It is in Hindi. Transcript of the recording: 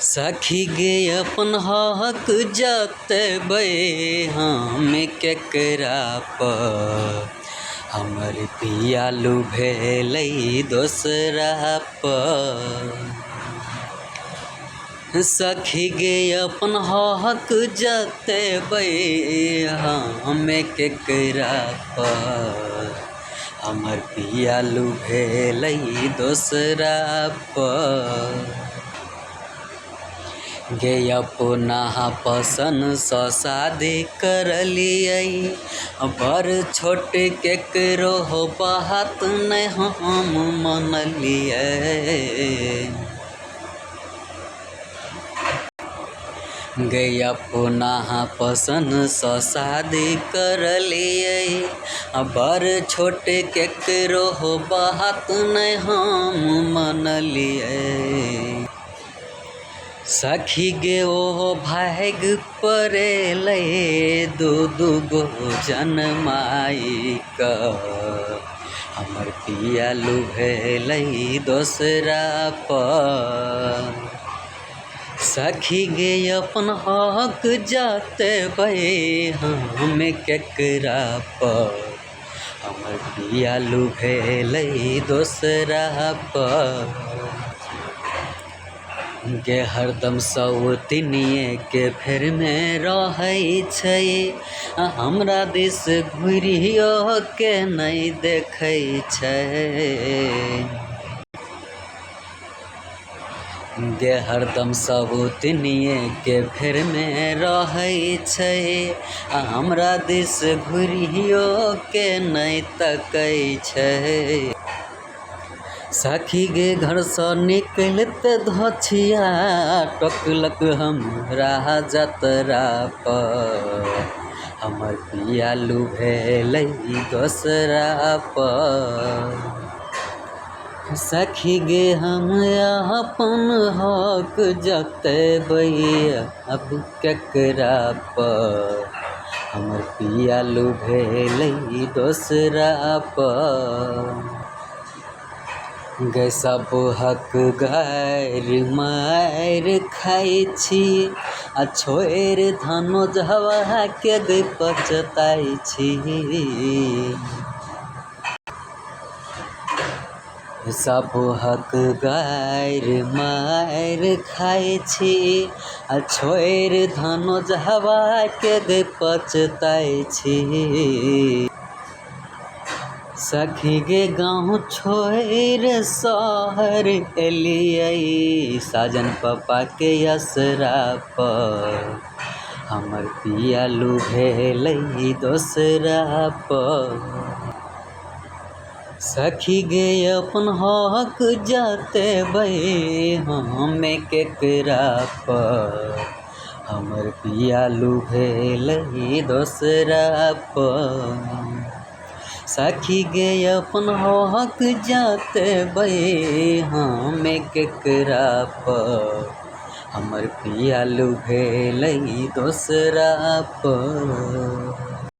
सखी गे अपन हक जतबै हम केकरा पर, हमर पियालू भेलै दोसरा पर। सखी गे अपन हक जतबै हम केकरा पर, हमर पियालू भेलै दोसरा पर। गे अपना पसंद सँ शादी करलियै, बड़ छोट केकरो बात नै हम मनलियै। गे अपना पसंद सँ शादी करलियै, बड़ छोट केकरो बात नै हम मनलियै। सखी गे ओ भाग पड़ेलै दू गो जनमाई कऽ, हमर पियालू भेलै दोसरा पर। सखी गे अपन हक जतबै हम केकरा पर, हमर पियालू भेलै दोसरा पर। गे हरदम सौतिनिये के फेर में रहै छै, हमरा दिस घुरियो के नै देखै छै। गे हरदम सौतिनिये के फेर में रहै छै, हमरा दिस घुरियो के नै तकै छै। सखी गे घर सँ निकलते धोछिया टोकलक हमरा जतरा पर, हमर पियालू भेलै दोसरा पर। सखी गे हम अपन हक जतबै अब केकरा पर, हमर पियालू भेलै दोसरा पर। गे सब हक गायर मार खाइ छी, छोड़ि धनोजवा के गे पछताइ छी। सब हक गायर मार खाइ छी, छोड़ि धनोजवा के गे पछताइ छी। सखी गे गाँव छोड़ि शहर एलियै, साजन पापा के असरा पर, हमर पियालू भेलै दोसरा पर। सखी गे अपन हक जतबै हम केकरा पर, हमर पियालू भेलै दोसरा पर। सखी गे अपन हक जतबै हम केकरा पर, हमर पियालू भेलै दोसरा पर।